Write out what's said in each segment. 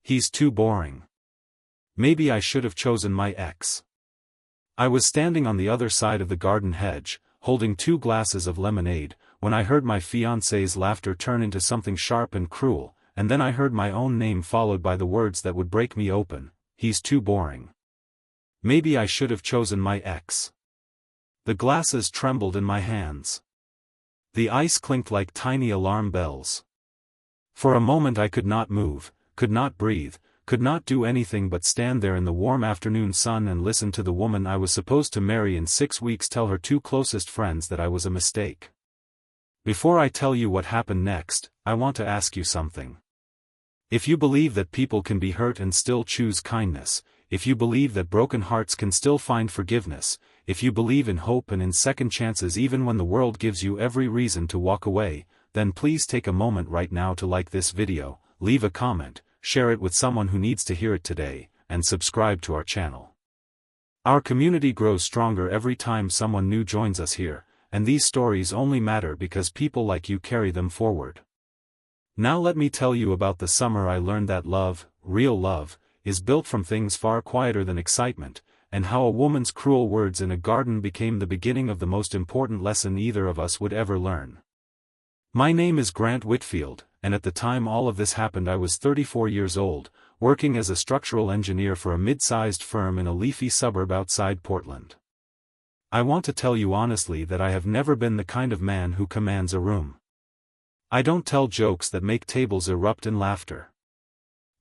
he's too boring. Maybe I should have chosen my ex. I was standing on the other side of the garden hedge, holding 2 glasses of lemonade, when I heard my fiancé's laughter turn into something sharp and cruel, and then I heard my own name followed by the words that would break me open: he's too boring. Maybe I should have chosen my ex. The glasses trembled in my hands. The ice clinked like tiny alarm bells. For a moment I could not move, could not breathe, could not do anything but stand there in the warm afternoon sun and listen to the woman I was supposed to marry in 6 weeks tell her 2 closest friends that I was a mistake. Before I tell you what happened next, I want to ask you something. If you believe that people can be hurt and still choose kindness, if you believe that broken hearts can still find forgiveness, if you believe in hope and in second chances even when the world gives you every reason to walk away, then please take a moment right now to like this video, leave a comment, share it with someone who needs to hear it today, and subscribe to our channel. Our community grows stronger every time someone new joins us here, and these stories only matter because people like you carry them forward. Now let me tell you about the summer I learned that love, real love, is built from things far quieter than excitement, and how a woman's cruel words in a garden became the beginning of the most important lesson either of us would ever learn. My name is Grant Whitfield, and at the time all of this happened I was 34 years old, working as a structural engineer for a mid-sized firm in a leafy suburb outside Portland. I want to tell you honestly that I have never been the kind of man who commands a room. I don't tell jokes that make tables erupt in laughter.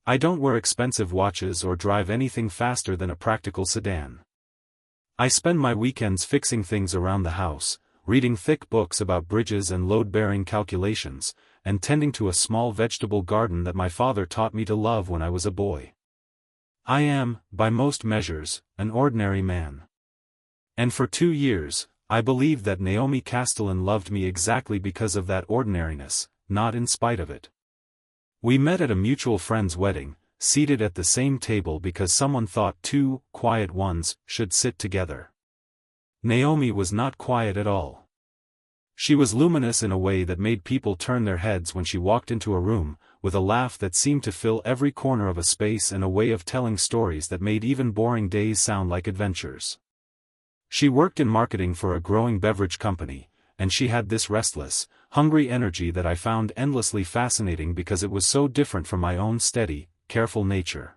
I don't wear expensive watches or drive anything faster than a practical sedan. I spend my weekends fixing things around the house, reading thick books about bridges and load-bearing calculations, and tending to a small vegetable garden that my father taught me to love when I was a boy. I am, by most measures, an ordinary man. And for 2 years, I believed that Naomi Castellan loved me exactly because of that ordinariness, not in spite of it. We met at a mutual friend's wedding, seated at the same table because someone thought 2 quiet ones should sit together. Naomi was not quiet at all. She was luminous in a way that made people turn their heads when she walked into a room, with a laugh that seemed to fill every corner of a space and a way of telling stories that made even boring days sound like adventures. She worked in marketing for a growing beverage company, and she had this restless, hungry energy that I found endlessly fascinating because it was so different from my own steady, careful nature.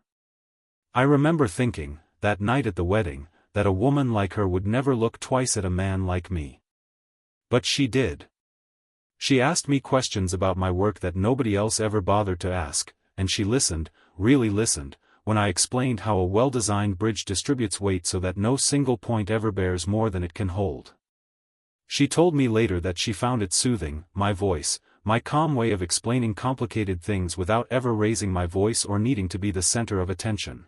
I remember thinking, that night at the wedding, that a woman like her would never look twice at a man like me. But she did. She asked me questions about my work that nobody else ever bothered to ask, and she listened, really listened, when I explained how a well-designed bridge distributes weight so that no single point ever bears more than it can hold. She told me later that she found it soothing, my voice, my calm way of explaining complicated things without ever raising my voice or needing to be the center of attention.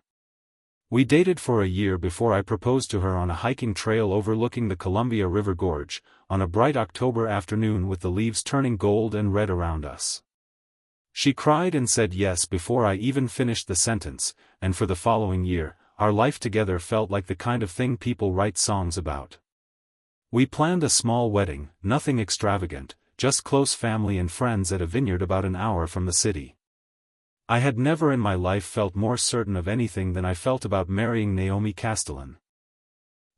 We dated for a year before I proposed to her on a hiking trail overlooking the Columbia River Gorge, on a bright October afternoon with the leaves turning gold and red around us. She cried and said yes before I even finished the sentence, and for the following year, our life together felt like the kind of thing people write songs about. We planned a small wedding, nothing extravagant, just close family and friends at a vineyard about an hour from the city. I had never in my life felt more certain of anything than I felt about marrying Naomi Castellan.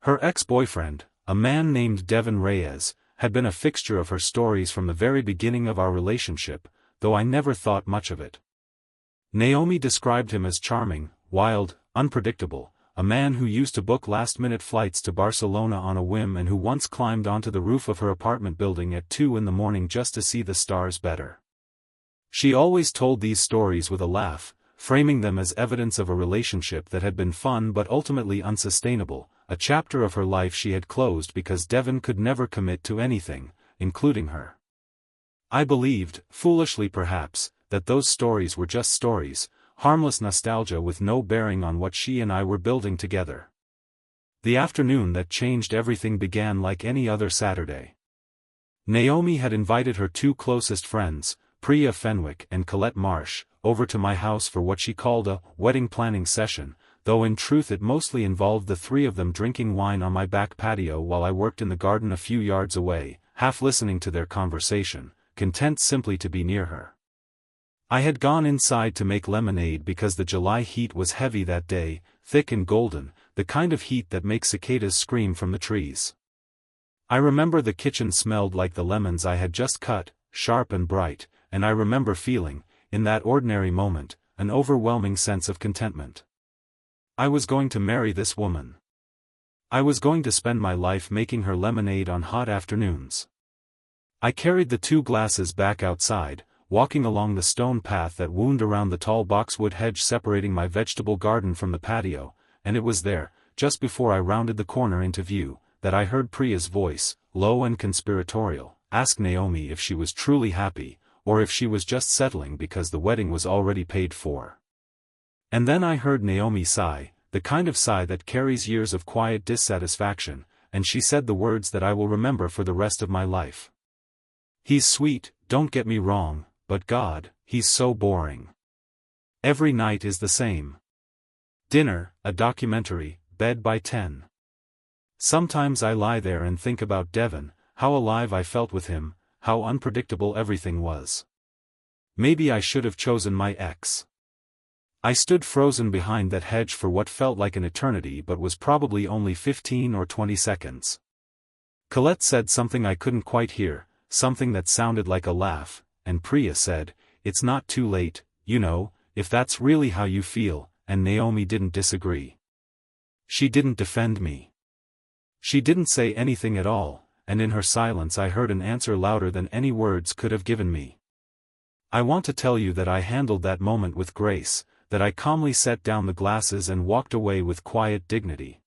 Her ex-boyfriend, a man named Devin Reyes, had been a fixture of her stories from the very beginning of our relationship, though I never thought much of it. Naomi described him as charming, wild, unpredictable, a man who used to book last-minute flights to Barcelona on a whim and who once climbed onto the roof of her apartment building at 2 in the morning just to see the stars better. She always told these stories with a laugh, framing them as evidence of a relationship that had been fun but ultimately unsustainable, a chapter of her life she had closed because Devin could never commit to anything, including her. I believed, foolishly perhaps, that those stories were just stories, harmless nostalgia with no bearing on what she and I were building together. The afternoon that changed everything began like any other Saturday. Naomi had invited her 2 closest friends, Priya Fenwick and Colette Marsh, over to my house for what she called a wedding planning session, though in truth it mostly involved the 3 of them drinking wine on my back patio while I worked in the garden a few yards away, half listening to their conversation, content simply to be near her. I had gone inside to make lemonade because the July heat was heavy that day, thick and golden, the kind of heat that makes cicadas scream from the trees. I remember the kitchen smelled like the lemons I had just cut, sharp and bright, and I remember feeling, in that ordinary moment, an overwhelming sense of contentment. I was going to marry this woman. I was going to spend my life making her lemonade on hot afternoons. I carried the 2 glasses back outside, walking along the stone path that wound around the tall boxwood hedge separating my vegetable garden from the patio, and it was there, just before I rounded the corner into view, that I heard Priya's voice, low and conspiratorial, ask Naomi if she was truly happy, or if she was just settling because the wedding was already paid for. And then I heard Naomi sigh, the kind of sigh that carries years of quiet dissatisfaction, and she said the words that I will remember for the rest of my life. He's sweet, don't get me wrong, but God, he's so boring. Every night is the same. Dinner, a documentary, bed by 10. Sometimes I lie there and think about Devon, how alive I felt with him, how unpredictable everything was. Maybe I should have chosen my ex. I stood frozen behind that hedge for what felt like an eternity but was probably only 15 or 20 seconds. Colette said something I couldn't quite hear, something that sounded like a laugh, and Priya said, "It's not too late, you know, if that's really how you feel," and Naomi didn't disagree. She didn't defend me. She didn't say anything at all, and in her silence I heard an answer louder than any words could have given me. I want to tell you that I handled that moment with grace, that I calmly set down the glasses and walked away with quiet dignity.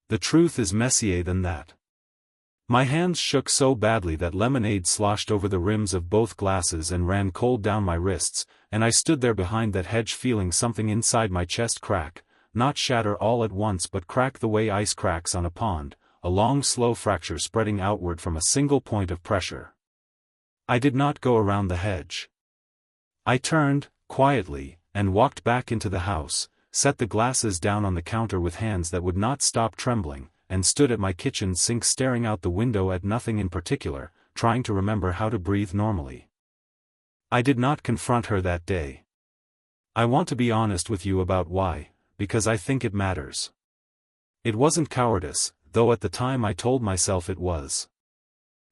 The truth is messier than that. My hands shook so badly that lemonade sloshed over the rims of both glasses and ran cold down my wrists, and I stood there behind that hedge feeling something inside my chest crack, not shatter all at once but crack the way ice cracks on a pond, a long slow fracture spreading outward from a single point of pressure. I did not go around the hedge. I turned, quietly, and walked back into the house, set the glasses down on the counter with hands that would not stop trembling, and stood at my kitchen sink staring out the window at nothing in particular, trying to remember how to breathe normally. I did not confront her that day. I want to be honest with you about why, because I think it matters. It wasn't cowardice, though at the time I told myself it was.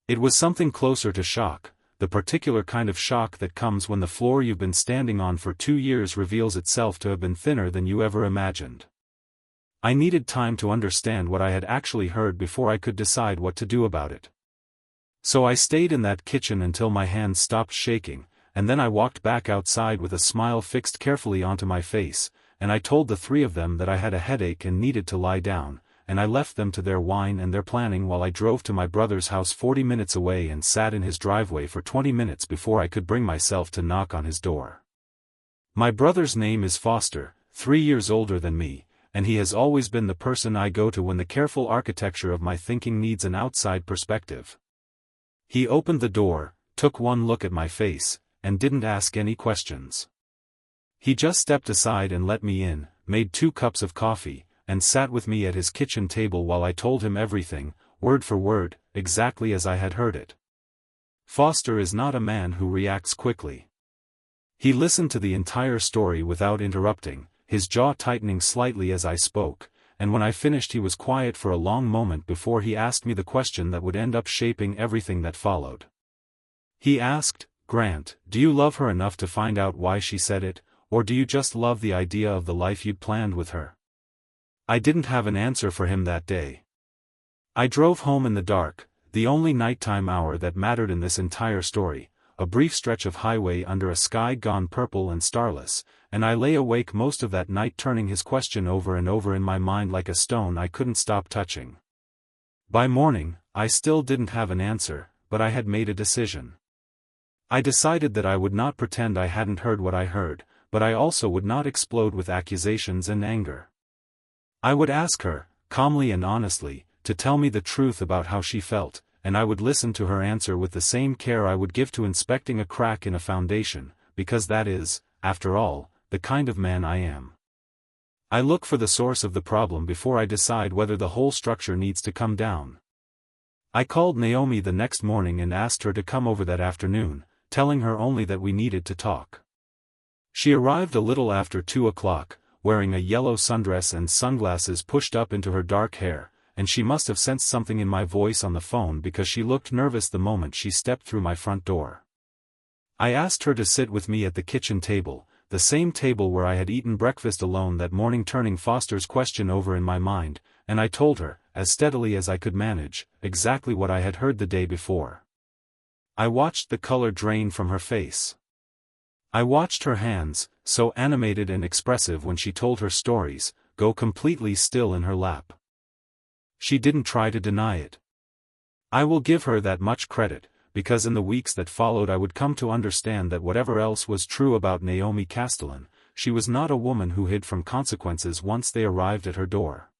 It was something closer to shock, the particular kind of shock that comes when the floor you've been standing on for 2 years reveals itself to have been thinner than you ever imagined. I needed time to understand what I had actually heard before I could decide what to do about it. So I stayed in that kitchen until my hands stopped shaking, and then I walked back outside with a smile fixed carefully onto my face, and I told the 3 of them that I had a headache and needed to lie down, and I left them to their wine and their planning while I drove to my brother's house 40 minutes away and sat in his driveway for 20 minutes before I could bring myself to knock on his door. My brother's name is Foster, 3 years older than me, and he has always been the person I go to when the careful architecture of my thinking needs an outside perspective. He opened the door, took one look at my face, and didn't ask any questions. He just stepped aside and let me in, made 2 cups of coffee, and sat with me at his kitchen table while I told him everything, word for word, exactly as I had heard it. Foster is not a man who reacts quickly. He listened to the entire story without interrupting, his jaw tightening slightly as I spoke, and when I finished he was quiet for a long moment before he asked me the question that would end up shaping everything that followed. He asked, "Grant, do you love her enough to find out why she said it, or do you just love the idea of the life you'd planned with her?" I didn't have an answer for him that day. I drove home in the dark, the only nighttime hour that mattered in this entire story, a brief stretch of highway under a sky gone purple and starless, and I lay awake most of that night turning his question over and over in my mind like a stone I couldn't stop touching. By morning, I still didn't have an answer, but I had made a decision. I decided that I would not pretend I hadn't heard what I heard, but I also would not explode with accusations and anger. I would ask her, calmly and honestly, to tell me the truth about how she felt, and I would listen to her answer with the same care I would give to inspecting a crack in a foundation, because that is, after all, the kind of man I am. I look for the source of the problem before I decide whether the whole structure needs to come down. I called Naomi the next morning and asked her to come over that afternoon, telling her only that we needed to talk. She arrived a little after 2 o'clock, wearing a yellow sundress and sunglasses pushed up into her dark hair, and she must have sensed something in my voice on the phone because she looked nervous the moment she stepped through my front door. I asked her to sit with me at the kitchen table, the same table where I had eaten breakfast alone that morning, turning Foster's question over in my mind, and I told her, as steadily as I could manage, exactly what I had heard the day before. I watched the color drain from her face. I watched her hands, so animated and expressive when she told her stories, go completely still in her lap. She didn't try to deny it. I will give her that much credit, because in the weeks that followed I would come to understand that whatever else was true about Naomi Castellan, she was not a woman who hid from consequences once they arrived at her door.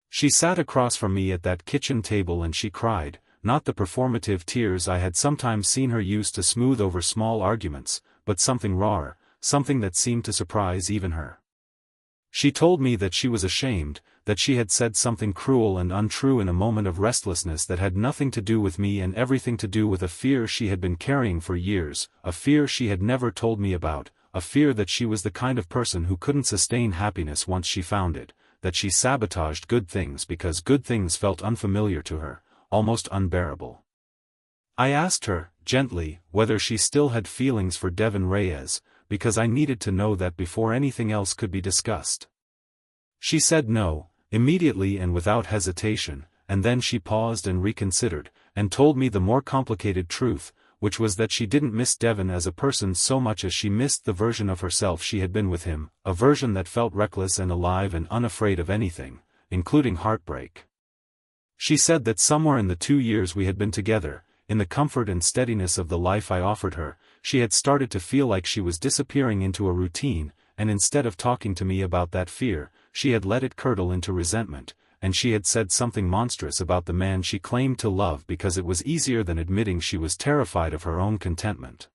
She sat across from me at that kitchen table and she cried, not the performative tears I had sometimes seen her use to smooth over small arguments, but something rawer, something that seemed to surprise even her. She told me that she was ashamed, that she had said something cruel and untrue in a moment of restlessness that had nothing to do with me and everything to do with a fear she had been carrying for years, a fear she had never told me about, a fear that she was the kind of person who couldn't sustain happiness once she found it, that she sabotaged good things because good things felt unfamiliar to her, almost unbearable. I asked her, gently, whether she still had feelings for Devin Reyes, because I needed to know that before anything else could be discussed. She said no, immediately and without hesitation, and then she paused and reconsidered, and told me the more complicated truth, which was that she didn't miss Devin as a person so much as she missed the version of herself she had been with him, a version that felt reckless and alive and unafraid of anything, including heartbreak. She said that somewhere in the 2 years we had been together, in the comfort and steadiness of the life I offered her, she had started to feel like she was disappearing into a routine, and instead of talking to me about that fear, she had let it curdle into resentment, and she had said something monstrous about the man she claimed to love because it was easier than admitting she was terrified of her own contentment.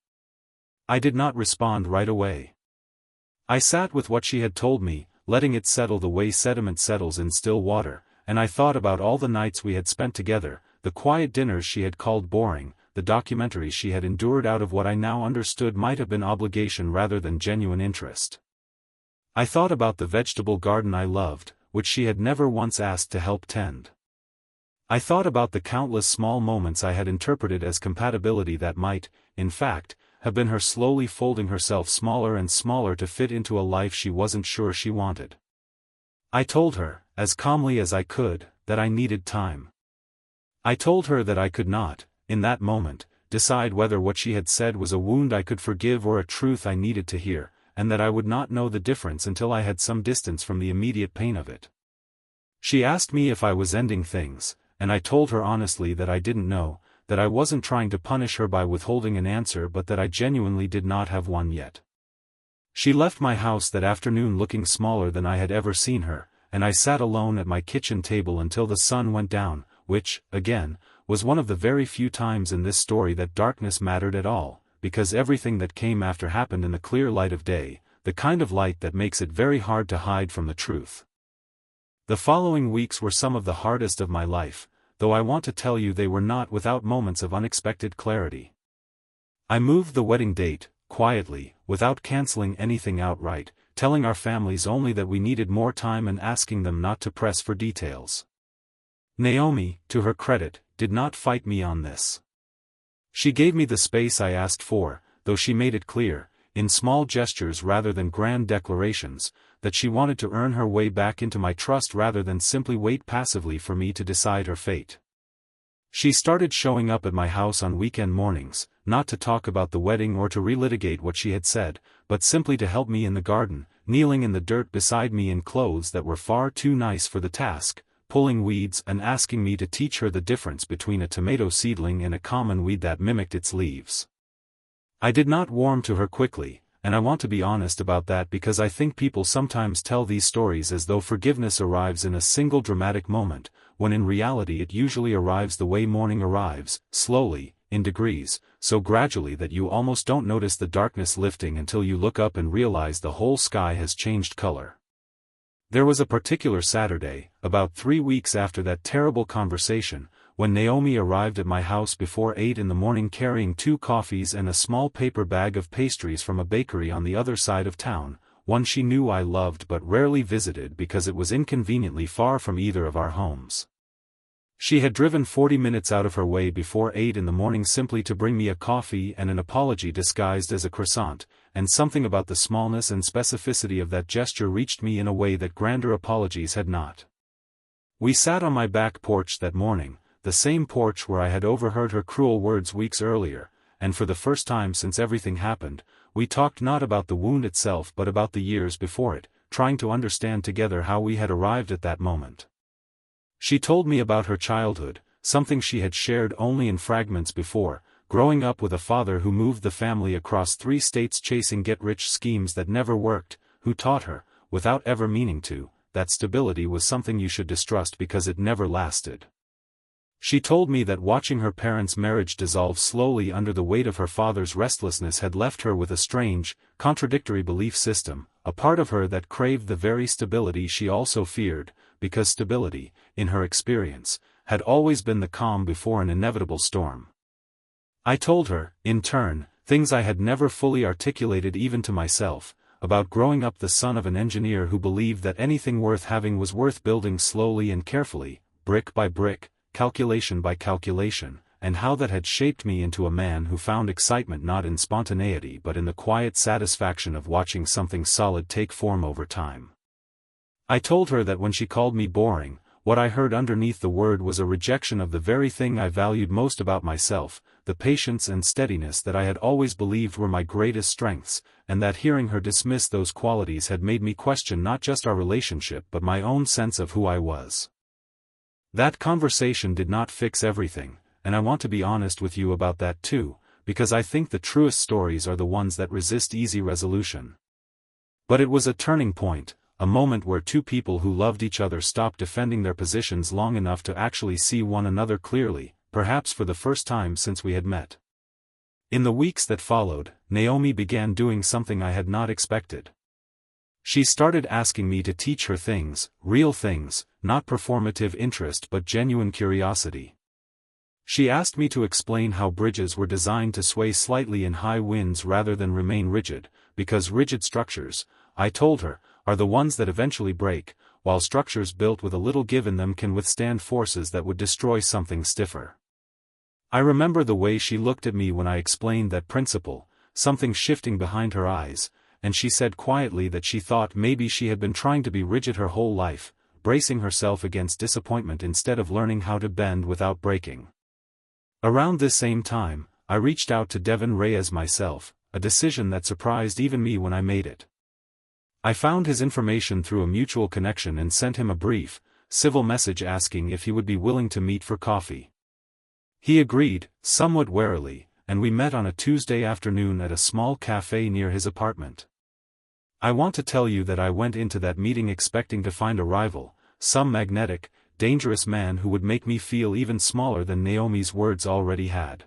I did not respond right away. I sat with what she had told me, letting it settle the way sediment settles in still water, and I thought about all the nights we had spent together, the quiet dinners she had called boring, the documentaries she had endured out of what I now understood might have been obligation rather than genuine interest. I thought about the vegetable garden I loved, which she had never once asked to help tend. I thought about the countless small moments I had interpreted as compatibility that might, in fact, have been her slowly folding herself smaller and smaller to fit into a life she wasn't sure she wanted. I told her, as calmly as I could, that I needed time. I told her that I could not, in that moment, decide whether what she had said was a wound I could forgive or a truth I needed to hear, and that I would not know the difference until I had some distance from the immediate pain of it. She asked me if I was ending things, and I told her honestly that I didn't know, that I wasn't trying to punish her by withholding an answer but that I genuinely did not have one yet. She left my house that afternoon looking smaller than I had ever seen her, and I sat alone at my kitchen table until the sun went down, which, again, was one of the very few times in this story that darkness mattered at all, because everything that came after happened in the clear light of day, the kind of light that makes it very hard to hide from the truth. The following weeks were some of the hardest of my life, though I want to tell you they were not without moments of unexpected clarity. I moved the wedding date, quietly, without canceling anything outright, telling our families only that we needed more time and asking them not to press for details. Naomi, to her credit, did not fight me on this. She gave me the space I asked for, though she made it clear, in small gestures rather than grand declarations, that she wanted to earn her way back into my trust rather than simply wait passively for me to decide her fate. She started showing up at my house on weekend mornings, not to talk about the wedding or to relitigate what she had said, but simply to help me in the garden, kneeling in the dirt beside me in clothes that were far too nice for the task, pulling weeds and asking me to teach her the difference between a tomato seedling and a common weed that mimicked its leaves. I did not warm to her quickly, and I want to be honest about that because I think people sometimes tell these stories as though forgiveness arrives in a single dramatic moment, when in reality it usually arrives the way morning arrives, slowly, in degrees, so gradually that you almost don't notice the darkness lifting until you look up and realize the whole sky has changed color. There was a particular Saturday, about 3 weeks after that terrible conversation, when Naomi arrived at my house before 8 in the morning carrying 2 coffees and a small paper bag of pastries from a bakery on the other side of town, one she knew I loved but rarely visited because it was inconveniently far from either of our homes. She had driven 40 minutes out of her way before 8 in the morning simply to bring me a coffee and an apology disguised as a croissant, and something about the smallness and specificity of that gesture reached me in a way that grander apologies had not. We sat on my back porch that morning, the same porch where I had overheard her cruel words weeks earlier, and for the first time since everything happened, we talked not about the wound itself but about the years before it, trying to understand together how we had arrived at that moment. She told me about her childhood, something she had shared only in fragments before, growing up with a father who moved the family across 3 states chasing get-rich schemes that never worked, who taught her, without ever meaning to, that stability was something you should distrust because it never lasted. She told me that watching her parents' marriage dissolve slowly under the weight of her father's restlessness had left her with a strange, contradictory belief system, a part of her that craved the very stability she also feared, because stability, in her experience, had always been the calm before an inevitable storm. I told her, in turn, things I had never fully articulated even to myself, about growing up the son of an engineer who believed that anything worth having was worth building slowly and carefully, brick by brick, calculation by calculation, and how that had shaped me into a man who found excitement not in spontaneity but in the quiet satisfaction of watching something solid take form over time. I told her that when she called me boring, what I heard underneath the word was a rejection of the very thing I valued most about myself, the patience and steadiness that I had always believed were my greatest strengths, and that hearing her dismiss those qualities had made me question not just our relationship but my own sense of who I was. That conversation did not fix everything, and I want to be honest with you about that too, because I think the truest stories are the ones that resist easy resolution. But it was a turning point, a moment where 2 people who loved each other stopped defending their positions long enough to actually see one another clearly, perhaps for the first time since we had met. In the weeks that followed, Naomi began doing something I had not expected. She started asking me to teach her things, real things, not performative interest but genuine curiosity. She asked me to explain how bridges were designed to sway slightly in high winds rather than remain rigid, because rigid structures, I told her, are the ones that eventually break, while structures built with a little give in them can withstand forces that would destroy something stiffer. I remember the way she looked at me when I explained that principle, something shifting behind her eyes, and she said quietly that she thought maybe she had been trying to be rigid her whole life, bracing herself against disappointment instead of learning how to bend without breaking. Around this same time, I reached out to Devin Reyes myself, a decision that surprised even me when I made it. I found his information through a mutual connection and sent him a brief, civil message asking if he would be willing to meet for coffee. He agreed, somewhat warily, and we met on a Tuesday afternoon at a small cafe near his apartment. I want to tell you that I went into that meeting expecting to find a rival, some magnetic, dangerous man who would make me feel even smaller than Naomi's words already had.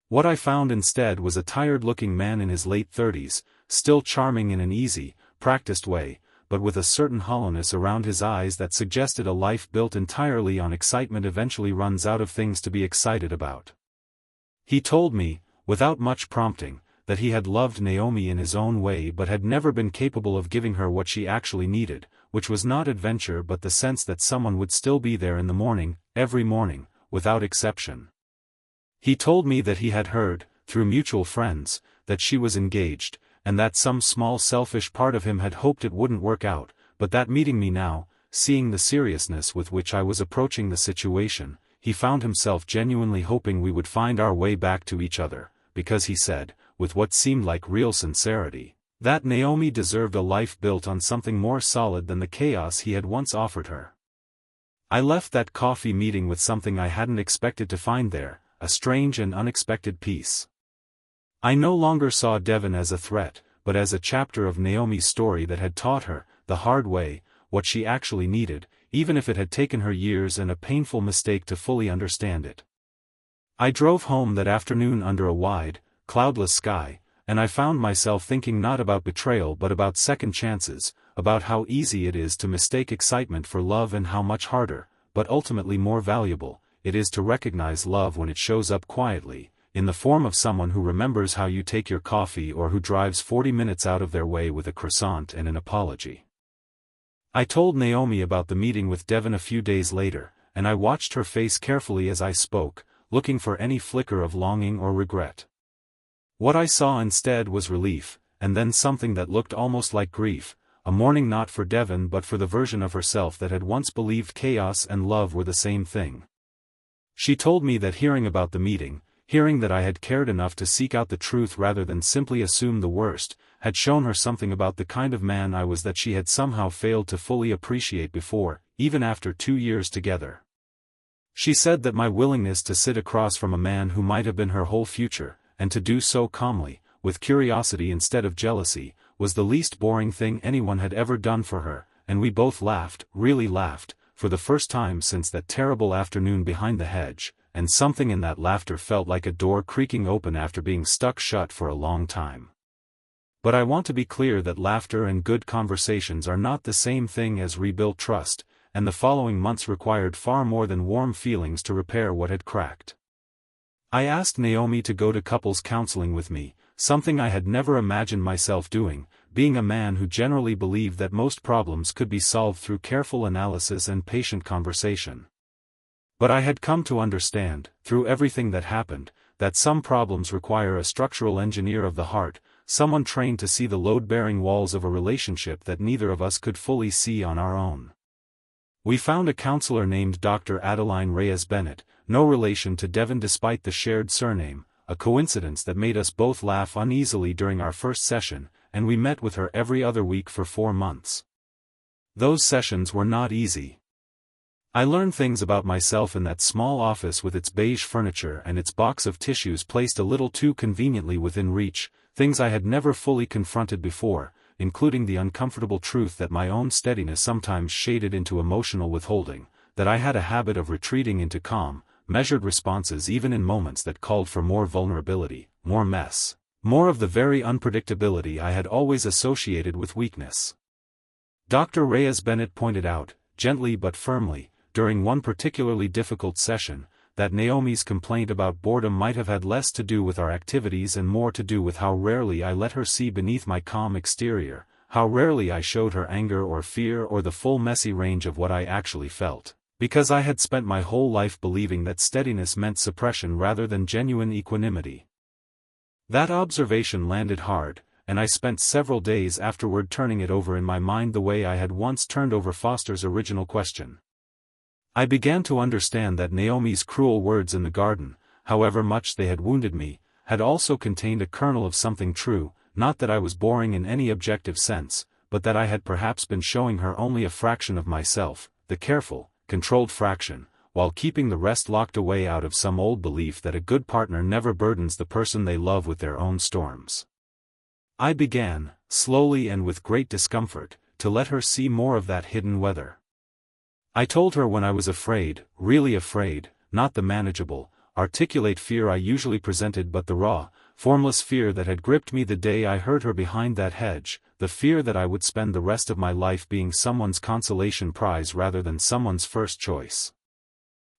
What I found instead was a tired-looking man in his late 30s, still charming in an easy, practiced way, but with a certain hollowness around his eyes that suggested a life built entirely on excitement eventually runs out of things to be excited about. He told me, without much prompting, that he had loved Naomi in his own way but had never been capable of giving her what she actually needed, which was not adventure but the sense that someone would still be there in the morning, every morning, without exception. He told me that he had heard, through mutual friends, that she was engaged, and that some small selfish part of him had hoped it wouldn't work out, but that meeting me now, seeing the seriousness with which I was approaching the situation, he found himself genuinely hoping we would find our way back to each other, because he said, with what seemed like real sincerity, that Naomi deserved a life built on something more solid than the chaos he had once offered her. I left that coffee meeting with something I hadn't expected to find there, a strange and unexpected peace. I no longer saw Devin as a threat, but as a chapter of Naomi's story that had taught her, the hard way, what she actually needed, even if it had taken her years and a painful mistake to fully understand it. I drove home that afternoon under a wide, cloudless sky, and I found myself thinking not about betrayal but about second chances, about how easy it is to mistake excitement for love and how much harder, but ultimately more valuable, it is to recognize love when it shows up quietly, in the form of someone who remembers how you take your coffee or who drives 40 minutes out of their way with a croissant and an apology. I told Naomi about the meeting with Devon a few days later, and I watched her face carefully as I spoke, looking for any flicker of longing or regret. What I saw instead was relief, and then something that looked almost like grief, a mourning not for Devon but for the version of herself that had once believed chaos and love were the same thing. She told me that hearing about the meeting, hearing that I had cared enough to seek out the truth rather than simply assume the worst, had shown her something about the kind of man I was that she had somehow failed to fully appreciate before, even after 2 years together. She said that my willingness to sit across from a man who might have been her whole future, and to do so calmly, with curiosity instead of jealousy, was the least boring thing anyone had ever done for her, and we both laughed, really laughed, for the first time since that terrible afternoon behind the hedge, and something in that laughter felt like a door creaking open after being stuck shut for a long time. But I want to be clear that laughter and good conversations are not the same thing as rebuilt trust, and the following months required far more than warm feelings to repair what had cracked. I asked Naomi to go to couples counseling with me, something I had never imagined myself doing, being a man who generally believed that most problems could be solved through careful analysis and patient conversation. But I had come to understand, through everything that happened, that some problems require a structural engineer of the heart, someone trained to see the load-bearing walls of a relationship that neither of us could fully see on our own. We found a counselor named Dr. Adeline Reyes-Bennett, no relation to Devon despite the shared surname, a coincidence that made us both laugh uneasily during our first session, and we met with her every other week for 4 months. Those sessions were not easy. I learned things about myself in that small office with its beige furniture and its box of tissues placed a little too conveniently within reach, things I had never fully confronted before, including the uncomfortable truth that my own steadiness sometimes shaded into emotional withholding, that I had a habit of retreating into calm, measured responses even in moments that called for more vulnerability, more mess, more of the very unpredictability I had always associated with weakness. Dr. Reyes-Bennett pointed out, gently but firmly, during one particularly difficult session, that Naomi's complaint about boredom might have had less to do with our activities and more to do with how rarely I let her see beneath my calm exterior, how rarely I showed her anger or fear or the full messy range of what I actually felt, because I had spent my whole life believing that steadiness meant suppression rather than genuine equanimity. That observation landed hard, and I spent several days afterward turning it over in my mind the way I had once turned over Foster's original question. I began to understand that Naomi's cruel words in the garden, however much they had wounded me, had also contained a kernel of something true, not that I was boring in any objective sense, but that I had perhaps been showing her only a fraction of myself, the careful, controlled fraction, while keeping the rest locked away out of some old belief that a good partner never burdens the person they love with their own storms. I began, slowly and with great discomfort, to let her see more of that hidden weather. I told her when I was afraid, really afraid, not the manageable, articulate fear I usually presented but the raw, formless fear that had gripped me the day I heard her behind that hedge, the fear that I would spend the rest of my life being someone's consolation prize rather than someone's first choice.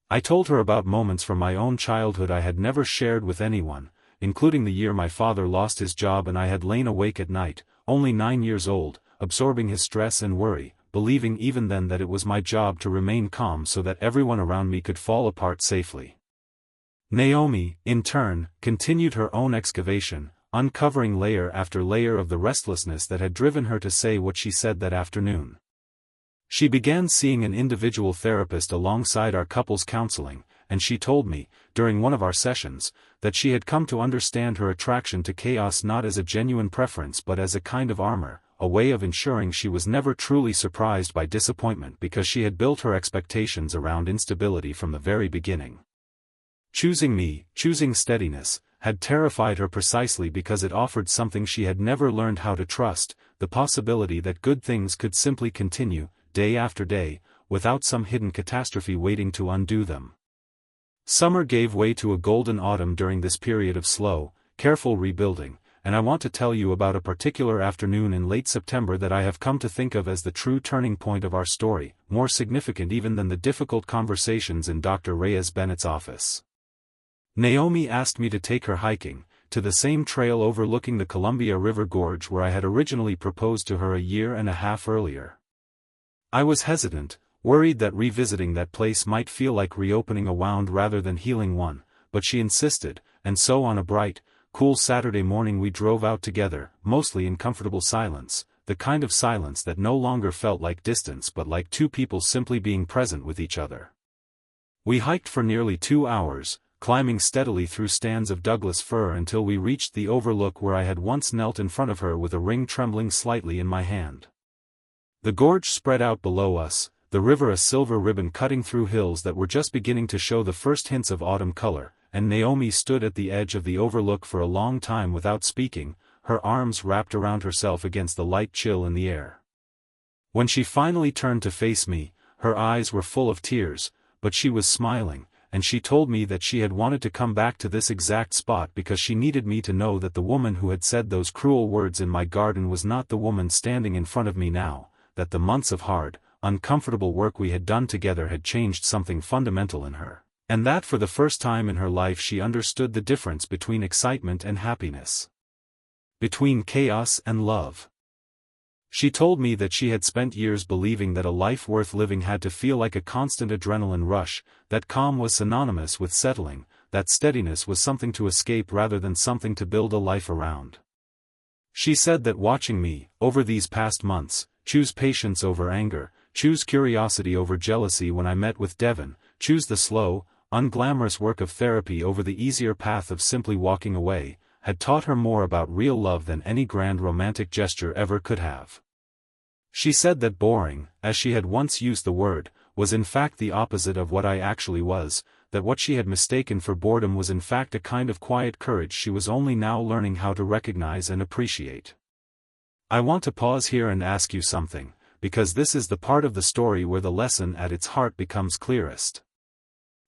I told her about moments from my own childhood I had never shared with anyone, including the year my father lost his job and I had lain awake at night, only 9 years old, absorbing his stress and worry, believing even then that it was my job to remain calm so that everyone around me could fall apart safely. Naomi, in turn, continued her own excavation, uncovering layer after layer of the restlessness that had driven her to say what she said that afternoon. She began seeing an individual therapist alongside our couples counseling, and she told me, during one of our sessions, that she had come to understand her attraction to chaos not as a genuine preference but as a kind of armor, a way of ensuring she was never truly surprised by disappointment because she had built her expectations around instability from the very beginning. Choosing me, choosing steadiness, had terrified her precisely because it offered something she had never learned how to trust, the possibility that good things could simply continue, day after day, without some hidden catastrophe waiting to undo them. Summer gave way to a golden autumn during this period of slow, careful rebuilding, and I want to tell you about a particular afternoon in late September that I have come to think of as the true turning point of our story, more significant even than the difficult conversations in Dr. Reyes Bennett's office. Naomi asked me to take her hiking, to the same trail overlooking the Columbia River Gorge where I had originally proposed to her a year and a half earlier. I was hesitant, worried that revisiting that place might feel like reopening a wound rather than healing one, but she insisted, and so on a bright, cool Saturday morning we drove out together, mostly in comfortable silence, the kind of silence that no longer felt like distance but like two people simply being present with each other. We hiked for nearly 2 hours, climbing steadily through stands of Douglas fir until we reached the overlook where I had once knelt in front of her with a ring trembling slightly in my hand. The gorge spread out below us, the river a silver ribbon cutting through hills that were just beginning to show the first hints of autumn color, and Naomi stood at the edge of the overlook for a long time without speaking, her arms wrapped around herself against the light chill in the air. When she finally turned to face me, her eyes were full of tears, but she was smiling, and she told me that she had wanted to come back to this exact spot because she needed me to know that the woman who had said those cruel words in my garden was not the woman standing in front of me now, that the months of hard, uncomfortable work we had done together had changed something fundamental in her, and that for the first time in her life she understood the difference between excitement and happiness, between chaos and love. She told me that she had spent years believing that a life worth living had to feel like a constant adrenaline rush, that calm was synonymous with settling, that steadiness was something to escape rather than something to build a life around. She said that watching me, over these past months, choose patience over anger, choose curiosity over jealousy when I met with Devon, choose the slow, unglamorous work of therapy over the easier path of simply walking away, had taught her more about real love than any grand romantic gesture ever could have. She said that boring, as she had once used the word, was in fact the opposite of what I actually was, that what she had mistaken for boredom was in fact a kind of quiet courage she was only now learning how to recognize and appreciate. I want to pause here and ask you something, because this is the part of the story where the lesson at its heart becomes clearest.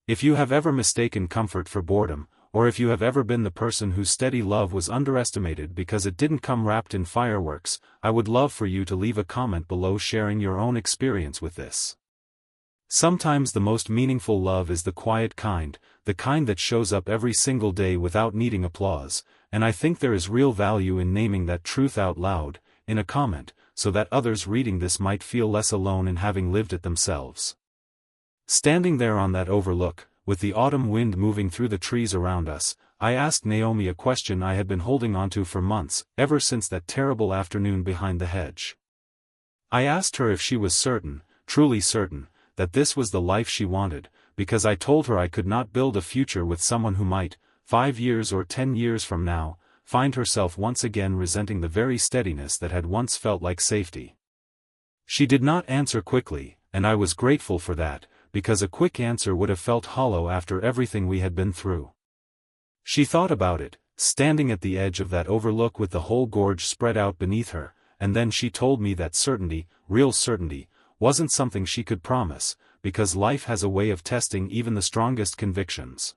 If you have ever mistaken comfort for boredom, or if you have ever been the person whose steady love was underestimated because it didn't come wrapped in fireworks, I would love for you to leave a comment below sharing your own experience with this. Sometimes the most meaningful love is the quiet kind, the kind that shows up every single day without needing applause, and I think there is real value in naming that truth out loud, in a comment, so that others reading this might feel less alone in having lived it themselves. Standing there on that overlook, with the autumn wind moving through the trees around us, I asked Naomi a question I had been holding onto for months, ever since that terrible afternoon behind the hedge. I asked her if she was certain, truly certain, that this was the life she wanted, because I told her I could not build a future with someone who might, 5 years or 10 years from now, find herself once again resenting the very steadiness that had once felt like safety. She did not answer quickly, and I was grateful for that, because a quick answer would have felt hollow after everything we had been through. She thought about it, standing at the edge of that overlook with the whole gorge spread out beneath her, and then she told me that certainty, real certainty, wasn't something she could promise, because life has a way of testing even the strongest convictions.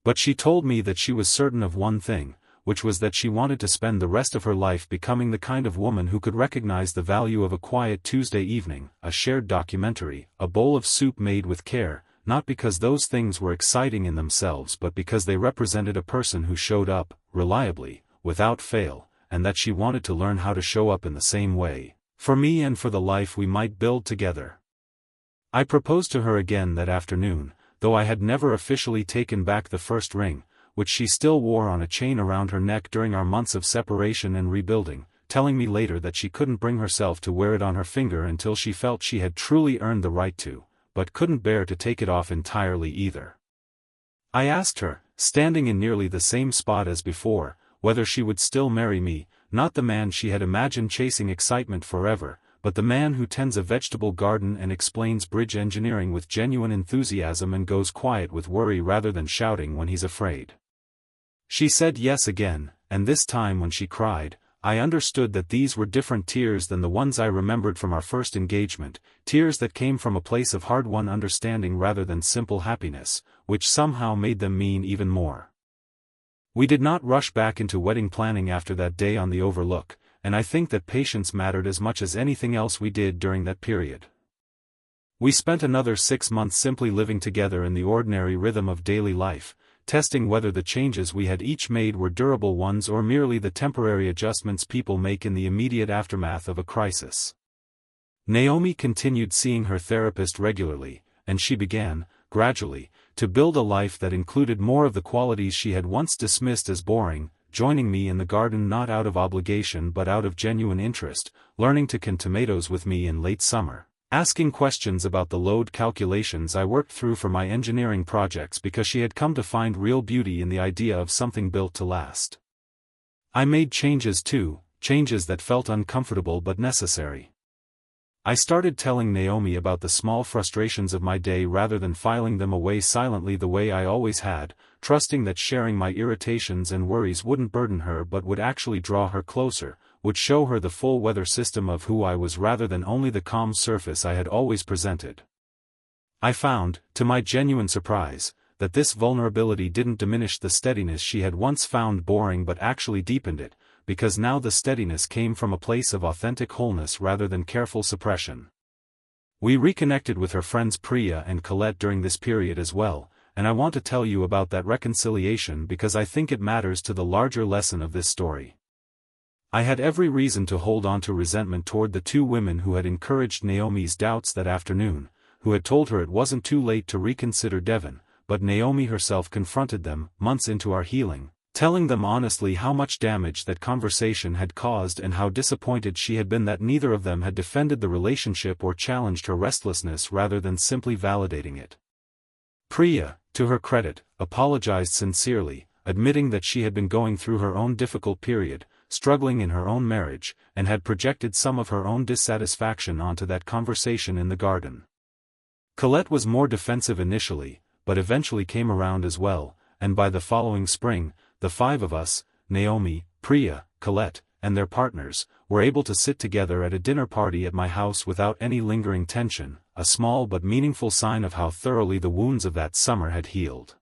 But she told me that she was certain of one thing, which was that she wanted to spend the rest of her life becoming the kind of woman who could recognize the value of a quiet Tuesday evening, a shared documentary, a bowl of soup made with care, not because those things were exciting in themselves but because they represented a person who showed up, reliably, without fail, and that she wanted to learn how to show up in the same way, for me and for the life we might build together. I proposed to her again that afternoon, though I had never officially taken back the first ring, which she still wore on a chain around her neck during our months of separation and rebuilding, telling me later that she couldn't bring herself to wear it on her finger until she felt she had truly earned the right to, but couldn't bear to take it off entirely either. I asked her, standing in nearly the same spot as before, whether she would still marry me, not the man she had imagined chasing excitement forever, but the man who tends a vegetable garden and explains bridge engineering with genuine enthusiasm and goes quiet with worry rather than shouting when he's afraid. She said yes again, and this time when she cried, I understood that these were different tears than the ones I remembered from our first engagement, tears that came from a place of hard-won understanding rather than simple happiness, which somehow made them mean even more. We did not rush back into wedding planning after that day on the Overlook, and I think that patience mattered as much as anything else we did during that period. We spent another 6 months simply living together in the ordinary rhythm of daily life, testing whether the changes we had each made were durable ones or merely the temporary adjustments people make in the immediate aftermath of a crisis. Naomi continued seeing her therapist regularly, and she began, gradually, to build a life that included more of the qualities she had once dismissed as boring, joining me in the garden not out of obligation but out of genuine interest, learning to can tomatoes with me in late summer, asking questions about the load calculations I worked through for my engineering projects because she had come to find real beauty in the idea of something built to last. I made changes too, changes that felt uncomfortable but necessary. I started telling Naomi about the small frustrations of my day rather than filing them away silently the way I always had, trusting that sharing my irritations and worries wouldn't burden her but would actually draw her closer, would show her the full weather system of who I was rather than only the calm surface I had always presented. I found, to my genuine surprise, that this vulnerability didn't diminish the steadiness she had once found boring but actually deepened it, because now the steadiness came from a place of authentic wholeness rather than careful suppression. We reconnected with her friends Priya and Colette during this period as well, and I want to tell you about that reconciliation because I think it matters to the larger lesson of this story. I had every reason to hold on to resentment toward the two women who had encouraged Naomi's doubts that afternoon, who had told her it wasn't too late to reconsider Devon, but Naomi herself confronted them, months into our healing, telling them honestly how much damage that conversation had caused and how disappointed she had been that neither of them had defended the relationship or challenged her restlessness rather than simply validating it. Priya, to her credit, apologized sincerely, admitting that she had been going through her own difficult period, struggling in her own marriage, and had projected some of her own dissatisfaction onto that conversation in the garden. Colette was more defensive initially, but eventually came around as well, and by the following spring, the five of us, Naomi, Priya, Colette, and their partners, were able to sit together at a dinner party at my house without any lingering tension, a small but meaningful sign of how thoroughly the wounds of that summer had healed.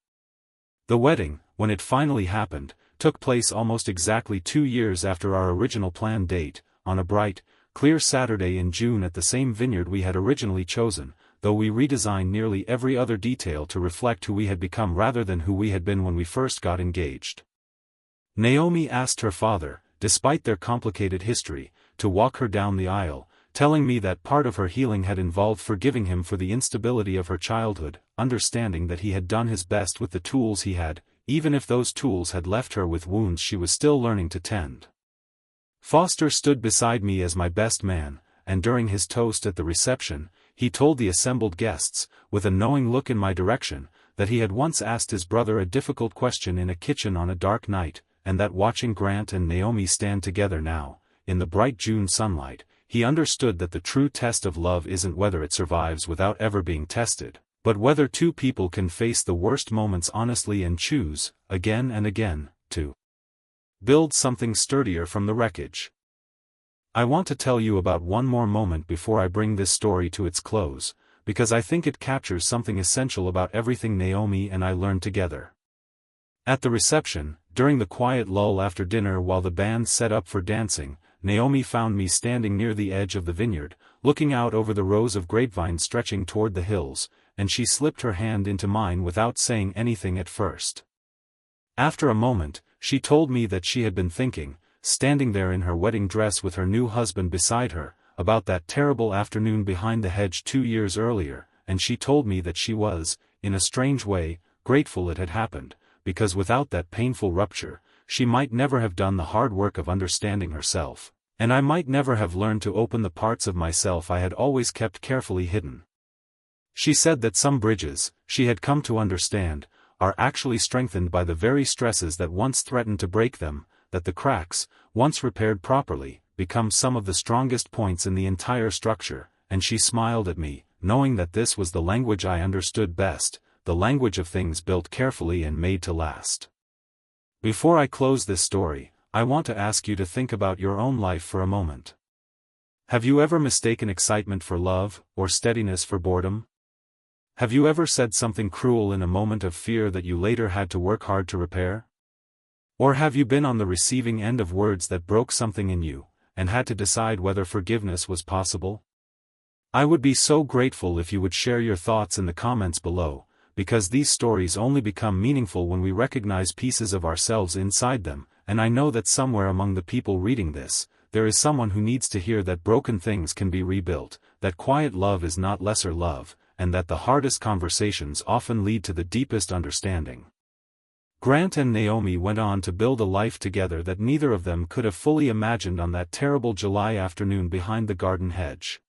The wedding, when it finally happened, took place almost exactly 2 years after our original planned date, on a bright, clear Saturday in June at the same vineyard we had originally chosen, though we redesigned nearly every other detail to reflect who we had become rather than who we had been when we first got engaged. Naomi asked her father, despite their complicated history, to walk her down the aisle, telling me that part of her healing had involved forgiving him for the instability of her childhood, understanding that he had done his best with the tools he had, even if those tools had left her with wounds she was still learning to tend. Foster stood beside me as my best man, and during his toast at the reception, he told the assembled guests, with a knowing look in my direction, that he had once asked his brother a difficult question in a kitchen on a dark night, and that watching Grant and Naomi stand together now, in the bright June sunlight, he understood that the true test of love isn't whether it survives without ever being tested, but whether two people can face the worst moments honestly and choose, again and again, to build something sturdier from the wreckage. I want to tell you about one more moment before I bring this story to its close, because I think it captures something essential about everything Naomi and I learned together. At the reception, during the quiet lull after dinner while the band set up for dancing, Naomi found me standing near the edge of the vineyard, looking out over the rows of grapevines stretching toward the hills, and she slipped her hand into mine without saying anything at first. After a moment, she told me that she had been thinking, standing there in her wedding dress with her new husband beside her, about that terrible afternoon behind the hedge 2 years earlier, and she told me that she was, in a strange way, grateful it had happened, because without that painful rupture, she might never have done the hard work of understanding herself, and I might never have learned to open the parts of myself I had always kept carefully hidden. She said that some bridges, she had come to understand, are actually strengthened by the very stresses that once threatened to break them, that the cracks, once repaired properly, become some of the strongest points in the entire structure, and she smiled at me, knowing that this was the language I understood best, the language of things built carefully and made to last. Before I close this story, I want to ask you to think about your own life for a moment. Have you ever mistaken excitement for love, or steadiness for boredom? Have you ever said something cruel in a moment of fear that you later had to work hard to repair? Or have you been on the receiving end of words that broke something in you, and had to decide whether forgiveness was possible? I would be so grateful if you would share your thoughts in the comments below, because these stories only become meaningful when we recognize pieces of ourselves inside them, and I know that somewhere among the people reading this, there is someone who needs to hear that broken things can be rebuilt, that quiet love is not lesser love, and that the hardest conversations often lead to the deepest understanding. Grant and Naomi went on to build a life together that neither of them could have fully imagined on that terrible July afternoon behind the garden hedge.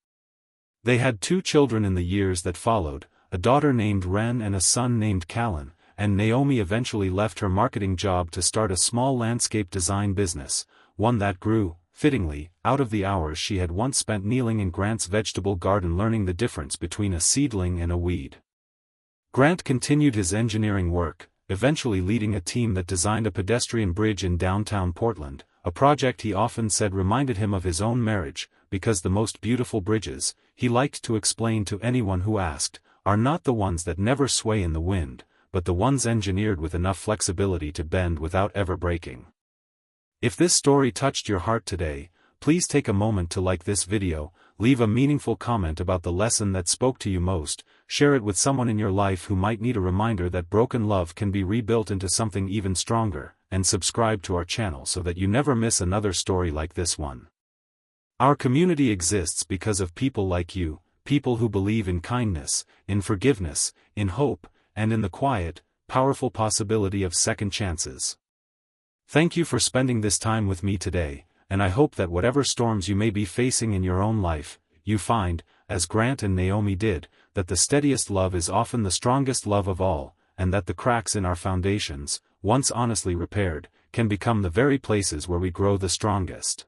They had 2 children in the years that followed, a daughter named Wren and a son named Callan, and Naomi eventually left her marketing job to start a small landscape design business, one that grew, fittingly, out of the hours she had once spent kneeling in Grant's vegetable garden learning the difference between a seedling and a weed. Grant continued his engineering work, eventually leading a team that designed a pedestrian bridge in downtown Portland, a project he often said reminded him of his own marriage, because the most beautiful bridges, he liked to explain to anyone who asked, are not the ones that never sway in the wind, but the ones engineered with enough flexibility to bend without ever breaking. If this story touched your heart today, please take a moment to like this video, leave a meaningful comment about the lesson that spoke to you most, share it with someone in your life who might need a reminder that broken love can be rebuilt into something even stronger, and subscribe to our channel so that you never miss another story like this one. Our community exists because of people like you, people who believe in kindness, in forgiveness, in hope, and in the quiet, powerful possibility of second chances. Thank you for spending this time with me today, and I hope that whatever storms you may be facing in your own life, you find, as Grant and Naomi did, that the steadiest love is often the strongest love of all, and that the cracks in our foundations, once honestly repaired, can become the very places where we grow the strongest.